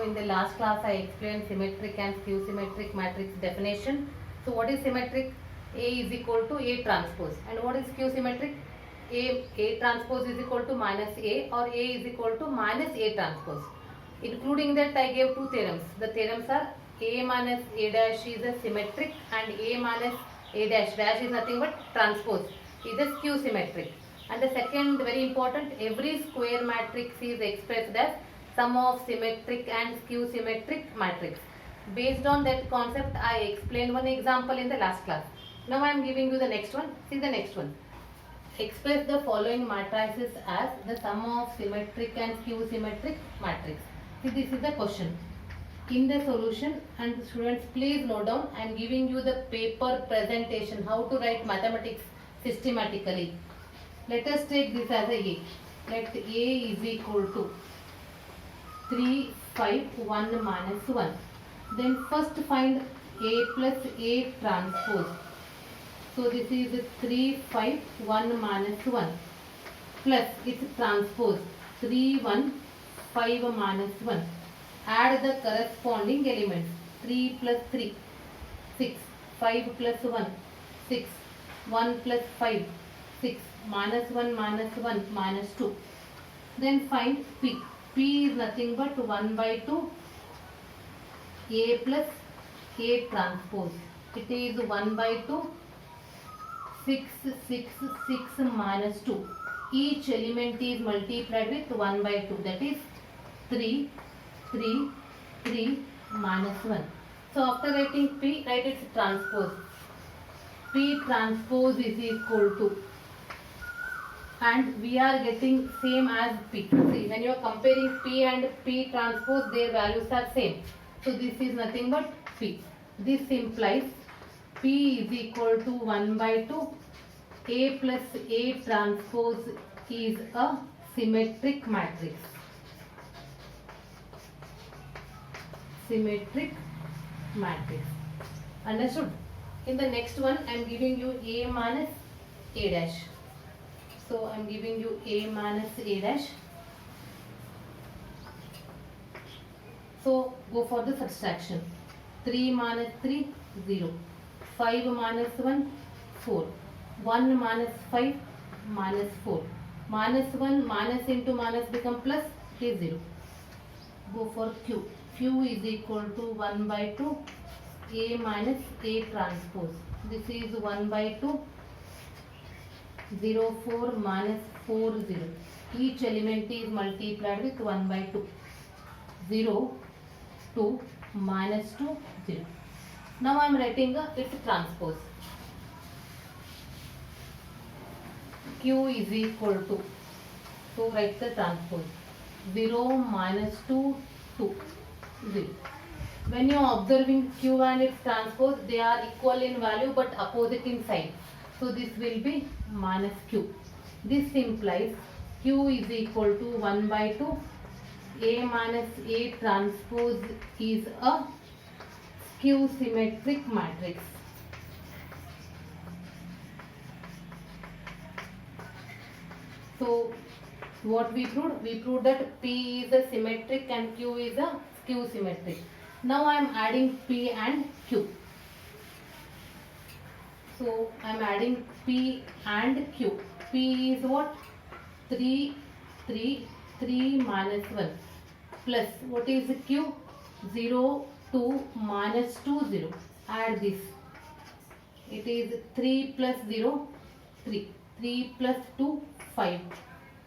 So in the last class I explained symmetric and skew symmetric matrix definition. So what is symmetric? A is equal to A transpose. And what is skew symmetric? A transpose is equal to minus A, or A is equal to minus A transpose. Including that I gave two theorems. The theorems are A minus A dash is a symmetric and A minus A dash dash is nothing but transpose is a skew symmetric. And the second very important, every square matrix is expressed as sum of symmetric and skew symmetric matrix. Based on that concept I explained one example in the last class. Now I am giving you the next one. See the next one. Express the following matrices as the sum of symmetric and skew symmetric matrix. See, this is the question. In the solution, and students please note down, I am giving you the paper presentation how to write mathematics systematically. Let us take this as a. Let A is equal to 3, 5, 1 minus 1. Then first find A plus A transpose. So this is 3, 5, 1 minus 1 plus its transpose 3, 1, 5 minus 1. Add the corresponding elements. 3 plus 3, 6, 5 plus 1, 6, 1 plus 5, 6, minus 1 minus 2. Then find P. P is nothing but 1 by 2 A plus A transpose. It is 1 by 2 6, 6, 6 minus 2. Each element is multiplied with 1 by 2. That is 3, 3, 3 minus 1. So after writing P, write its transpose. P transpose is equal to, and we are getting same as P. See, when you are comparing P and P transpose, their values are same. So this is nothing but P. This implies P is equal to 1 by 2. A plus A transpose is a symmetric matrix. Symmetric matrix. Understood? In the next one, I am giving you A minus A dash. So I am giving you A minus A dash. So go for the subtraction. 3 minus 3, 0. 5 minus 1, 4. 1 minus 5, minus 4. Minus 1, minus into minus become plus, it is 0. Go for Q. Q is equal to 1 by 2 A minus A transpose. This is 1 by 2 0, 4 minus 4, 0. Each element is multiplied with 1 by 2. 0, 2 minus 2, 0. Now I am writing its transpose. Q is equal to, so write the transpose. 0 minus 2, 2, 0. When you are observing Q and its transpose, they are equal in value but opposite in sign. So this will be minus Q. This implies Q is equal to 1 by 2. A minus A transpose is a skew symmetric matrix. So what we proved? We proved that P is a symmetric and Q is a skew symmetric. Now I am adding P and Q. So I am adding P and Q. P is what? 3, 3, 3 minus 1 plus what is Q? 0, 2 minus 2, 0. Add this. It is 3 plus 0, 3. 3 plus 2, 5.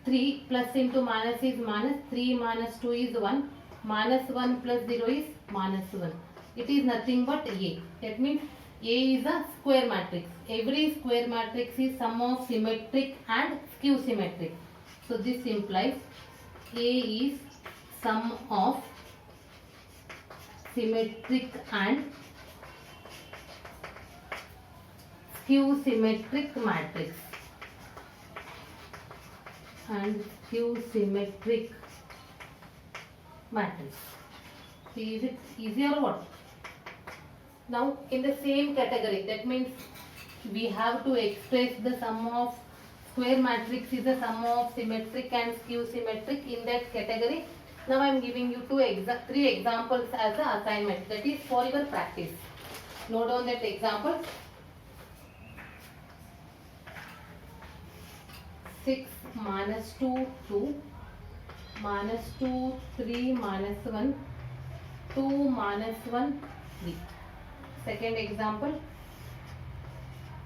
3 plus into minus is minus. 3 minus 2 is 1. Minus 1 plus 0 is minus 1. It is nothing but A. That means A is a square matrix. Every square matrix is sum of symmetric and skew symmetric. So this implies A is sum of symmetric and skew symmetric matrix. And skew symmetric matrix. See, is it easy or what? Now in the same category, that means we have to express the sum of square matrix is the sum of symmetric and skew symmetric. In that category, Now I am giving you three examples as an assignment, that is for your practice. Note down that example. 6 minus 2, 2, minus 2, 3 minus 1, 2 minus 1, 3. Second example,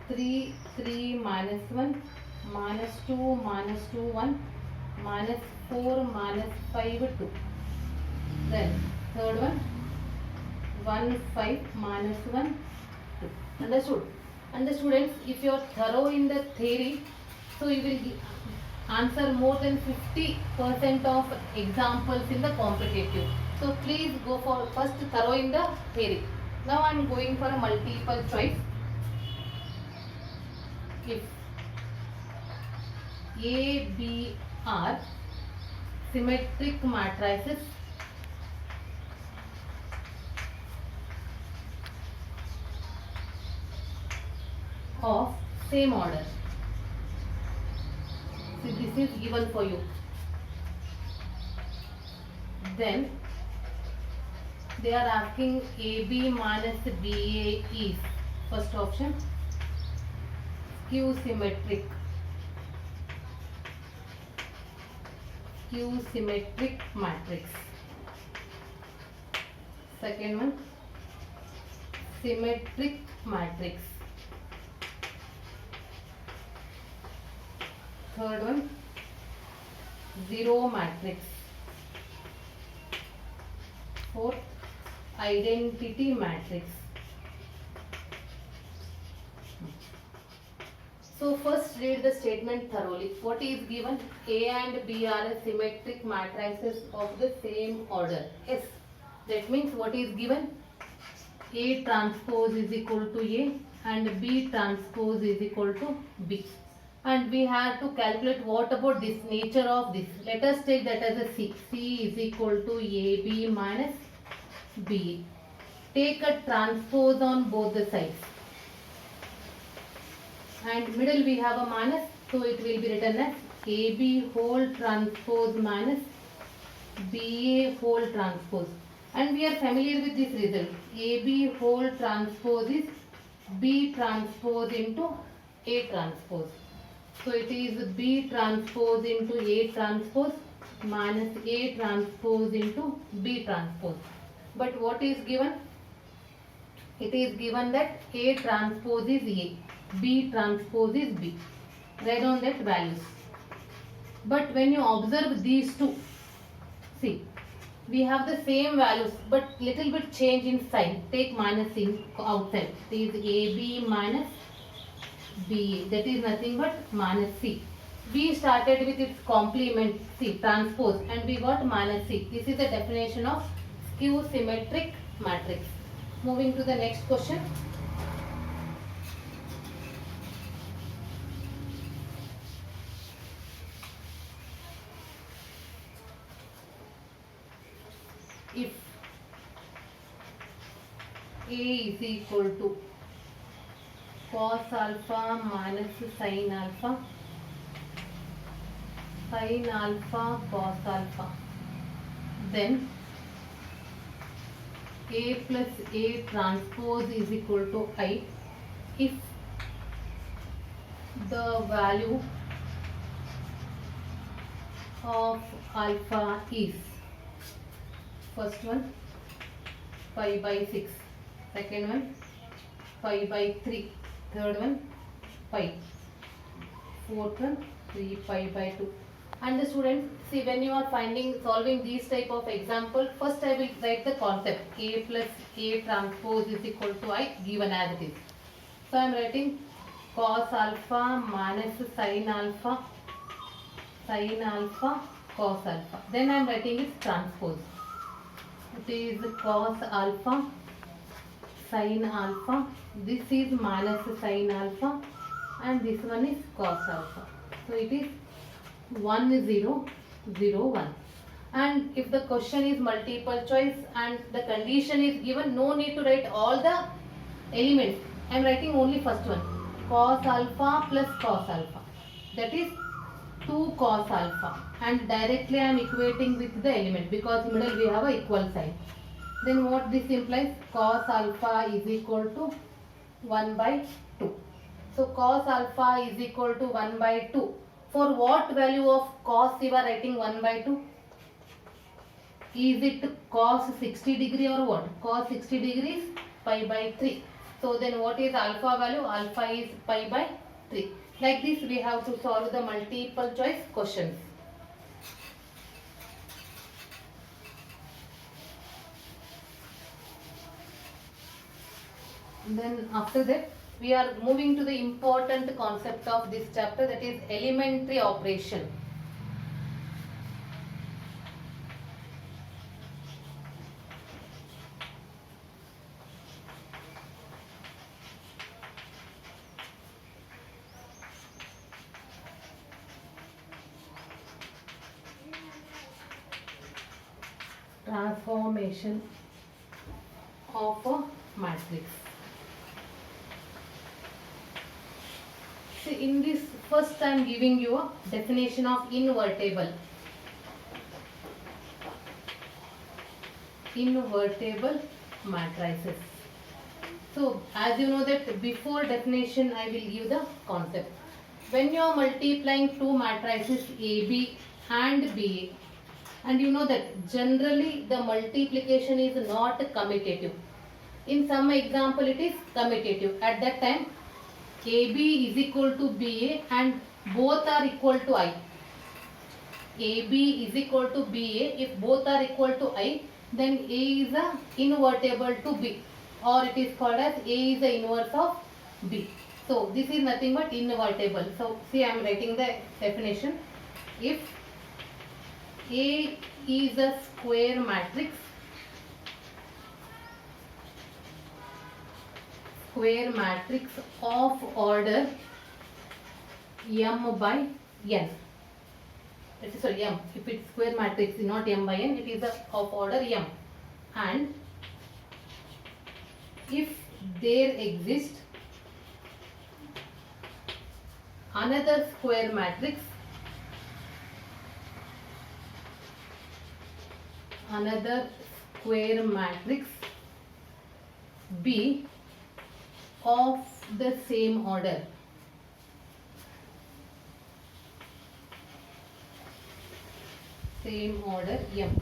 3, 3 minus 1, minus 2, minus 2, 1, minus 4, minus 5, 2. Then third one, 1, 5, minus 1, 2. Understood? And the students, if you are thorough in the theory, so you will answer more than 50% of examples in the competitive. So please go for first thorough in the theory. Now I am going for a multiple choice. If A, B are symmetric matrices of same order. So this is given for you. Then they are asking AB minus BA is, first option, skew symmetric matrix. Second one, symmetric matrix. Third one, zero matrix. Fourth, identity matrix. So first read the statement thoroughly. What is given? A and B are symmetric matrices of the same order. Yes. That means what is given? A transpose is equal to A and B transpose is equal to B. And we have to calculate what about this nature of this. Let us take that as a C. C is equal to AB minus BA. Take a transpose on both the sides. And middle we have a minus, so it will be written as AB whole transpose minus BA whole transpose. And we are familiar with this result. AB whole transpose is B transpose into A transpose. So it is B transpose into A transpose minus A transpose into B transpose. But what is given? It is given that A transpose is A, B transpose is B. Write down that values. But when you observe these two, see, we have the same values but little bit change in sign. Take minus in outside. It is AB minus BA. That is nothing but minus C. We started with its complement C, transpose, and we got minus C. This is the definition of skew symmetric matrix. Moving to the next question. If A is equal to cos alpha minus sin alpha cos alpha, then A plus A transpose is equal to I if the value of alpha is, first one 5 by 6, second one 5 by 3, third one 5, fourth one 3 pi by 2. And the students, see, when you are solving these type of example, first I will write the concept A plus A transpose is equal to I, given as it is. So I am writing cos alpha minus sin alpha cos alpha. Then I am writing its transpose. It is cos alpha sin alpha. This is minus sin alpha and this one is cos alpha. So it is 1 0 0 1. And if the question is multiple choice and the condition is given, no need to write all the elements. I am writing only first one, cos alpha plus cos alpha. That is 2 cos alpha, and directly I am equating with the element because in middle we have a equal sign. Then what this implies? Cos alpha is equal to 1 by 2. So cos alpha is equal to 1 by 2. For what value of cos you are writing 1 by 2? Is it cos 60 degree or what? Cos 60 degrees pi by 3. So then what is alpha value? Alpha is pi by 3. Like this we have to solve the multiple choice questions. Then after that we are moving to the important concept of this chapter, that is elementary operation. Transformation of a matrix. See, in this first I am giving you a definition of invertible. Invertible matrices. So as you know that before definition I will give the concept. When you are multiplying two matrices AB and BA, and you know that generally the multiplication is not commutative. In some example it is commutative. At that time AB is equal to BA and both are equal to I. AB is equal to BA. If both are equal to I, then A is a invertible to B, or it is called as A is the inverse of B. So this is nothing but invertible. So see, I am writing the definition. If A is a square matrix, of order m by n. Sorry, m. If it's square matrix, not m by n, it is of order m. And if there exists another square matrix B of the same order, m,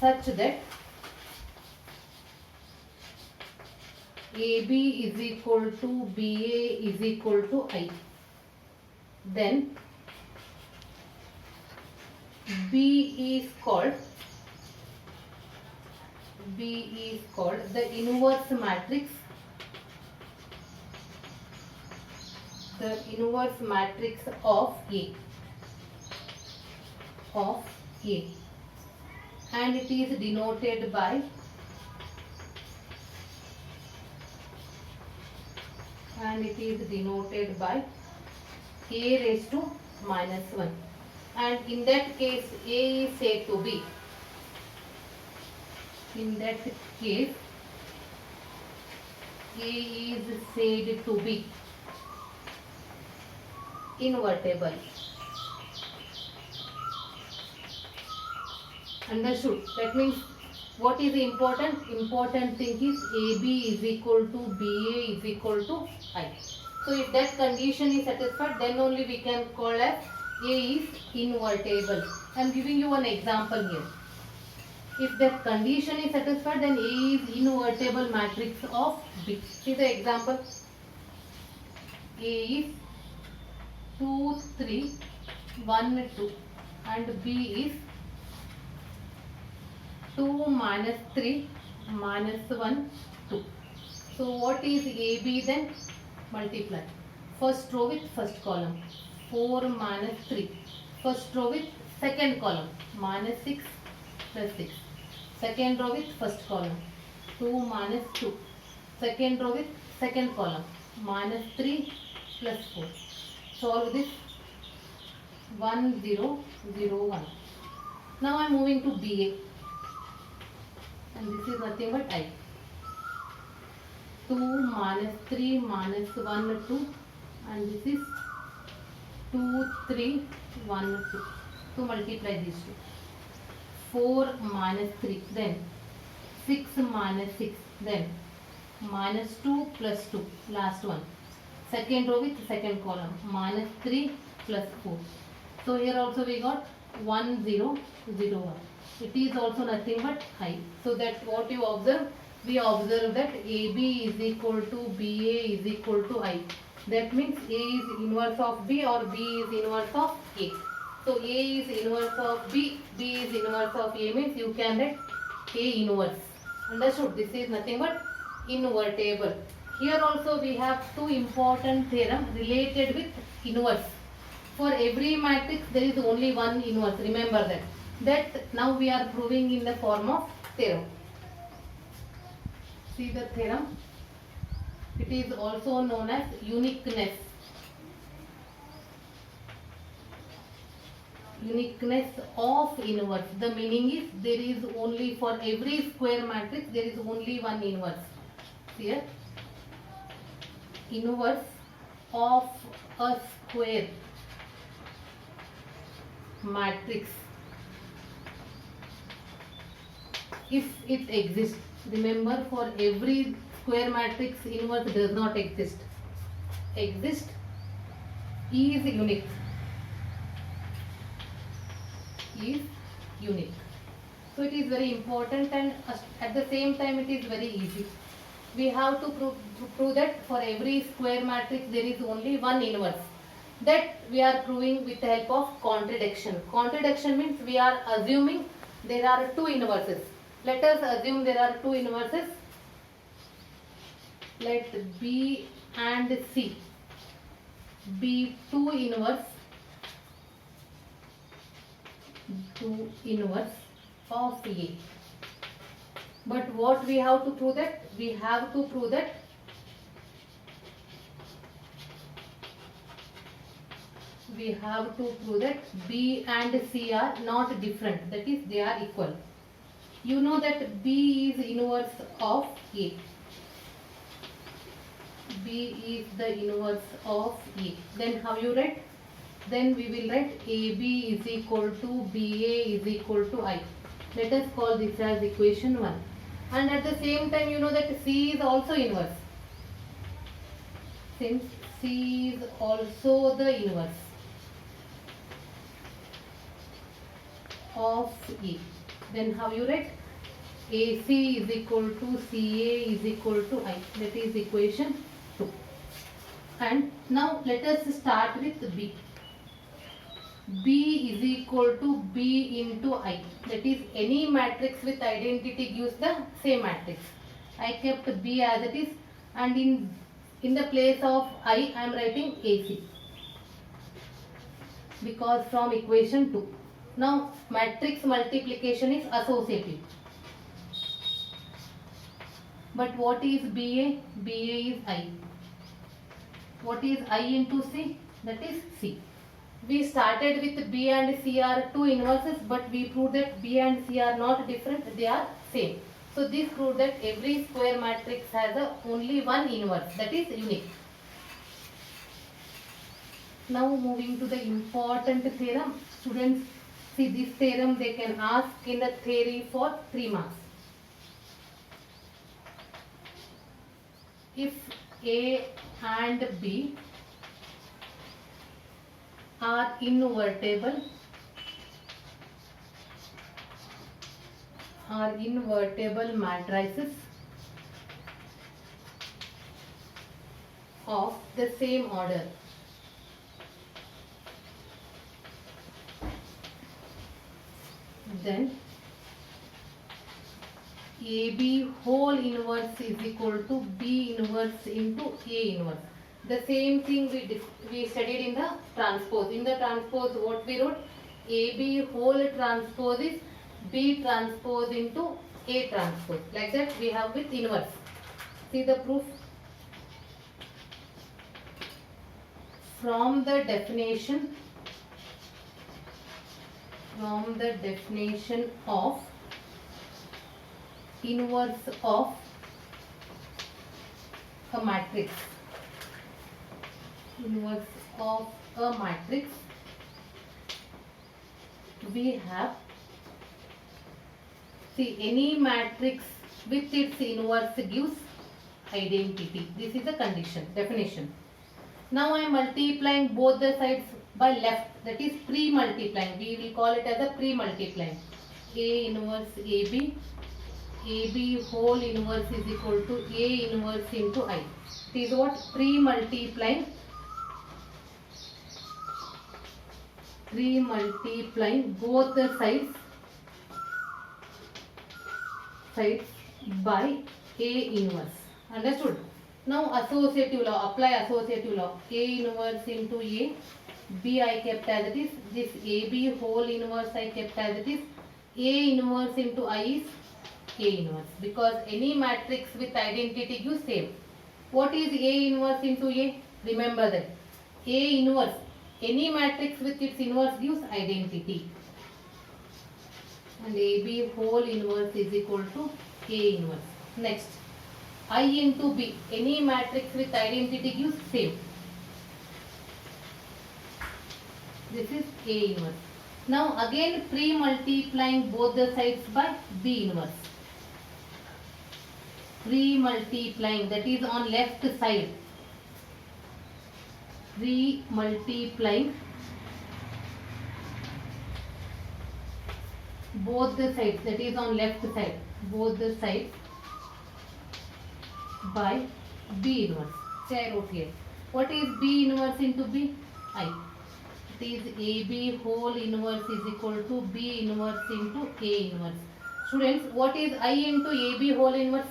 such that AB is equal to BA is equal to I, then B is called the inverse matrix of A, and it is denoted by A raised to minus 1, and in that case A is said to be invertible. Understood? That means what is the important thing is AB is equal to BA is equal to I. So if that condition is satisfied, then only we can call as A is invertible. I am giving you one example here. If that condition is satisfied, then A is invertible matrix of B. See the example. A is 2, 3, 1, 2 and B is 2, minus 3, minus 1, 2. So what is AB then? Multiply. First row with first column. 4 minus 3. First row with second column. Minus 6 plus 6. Second row with first column. 2 minus 2. Second row with second column. Minus 3 plus 4. Solve this. 1, 0, 0, 1. Now I am moving to BA. And this is nothing but I. 2 minus 3 minus 1, 2. And this is 2, 3, 1, 2. So multiply these two. 4 minus 3, then 6 minus 6, then minus 2 plus 2, last one. Second row with second column, minus 3 plus 4. So here also we got 1, 0, 0, 1. It is also nothing but I. So that what you observe, we observe that AB is equal to BA is equal to I. That means A is inverse of B or B is inverse of A. So A is inverse of B, B is inverse of A means you can write A inverse. Understood? This is nothing but invertible. Here also we have two important theorem related with inverse. For every matrix there is only one inverse. Remember that. That now we are proving in the form of theorem. See the theorem. It is also known as uniqueness. Uniqueness of inverse. The meaning is there is only for every square matrix there is only one inverse. Here, inverse of a square matrix, if it exists. Remember, for every square matrix inverse does not exist. Exist is unique. Is unique. So it is very important and at the same time it is very easy. We have to prove that for every square matrix there is only one inverse. That we are proving with the help of contradiction. Contradiction means we are assuming there are two inverses. Let us assume there are two inverses. Let B and C be two inverse of A. But what we have to prove that? We have to prove that B and C are not different. That is, they are equal. You know that B is inverse of A. B is the inverse of A. Then how you write? Then we will write AB is equal to BA is equal to I. Let us call this as equation 1. And at the same time you know that C is also inverse. Since C is also the inverse of A. Then how you write? AC is equal to CA is equal to I. That is equation 2. And now let us start with B. B is equal to B into I. That is, any matrix with identity gives the same matrix. I kept B as it is, and in the place of I am writing AC, because from equation 2. Now matrix multiplication is associative. But what is BA? BA is I. What is I into C? That is C. We started with B and C are two inverses, but we proved that B and C are not different, they are same. So this proved that every square matrix has only one inverse, that is unique. Now moving to the important theorem. Students, see this theorem they can ask in the theory for 3 marks. If A and B are invertible matrices of the same order, then AB whole inverse is equal to B inverse into A inverse. The same thing we studied in the transpose. In the transpose, what we wrote? AB whole transpose is B transpose into A transpose. Like that we have with inverse. See the proof. From the definition of inverse of a matrix. Inverse of a matrix, we have, see, any matrix with its inverse gives identity. This is the condition, definition. Now I am multiplying both the sides by left, that is pre-multiplying. We will call it as a pre-multiplying. A inverse AB, AB whole inverse is equal to A inverse into I. It is what? Pre-multiplying both the sides by A inverse. Understood? Now associative law, apply associative law. A inverse into A, B I kept as it is. This AB whole inverse I kept as it is. A inverse into I is A inverse, because any matrix with identity gives same. What is A inverse into A? Remember that. A inverse, any matrix with its inverse gives identity. And AB whole inverse is equal to A inverse. Next, I into B, any matrix with identity gives same. This is A inverse. Now again pre-multiplying both the sides by B inverse. Pre-multiplying, that is on left side. Pre-multiplying both the sides, that is on left side, both the sides by B inverse. Say I wrote here. What is B inverse into B? I. It is AB whole inverse is equal to B inverse into A inverse. Students, what is I into AB whole inverse?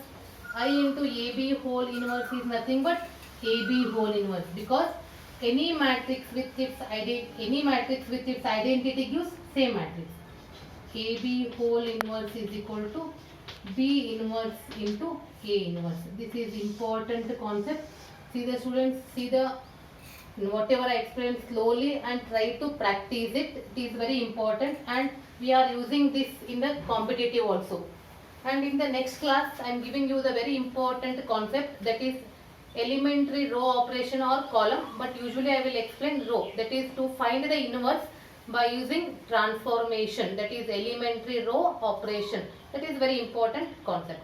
I into AB whole inverse is nothing but AB whole inverse, because any matrix with its identity gives same matrix. AB whole inverse is equal to B inverse into A inverse. This is important concept. See the students, see the whatever I explained slowly and try to practice it. It is very important, and we are using this in the competitive also. And in the next class I am giving you the very important concept, that is elementary row operation or column, but usually I will explain row, that is to find the inverse by using transformation, that is elementary row operation. That is very important concept.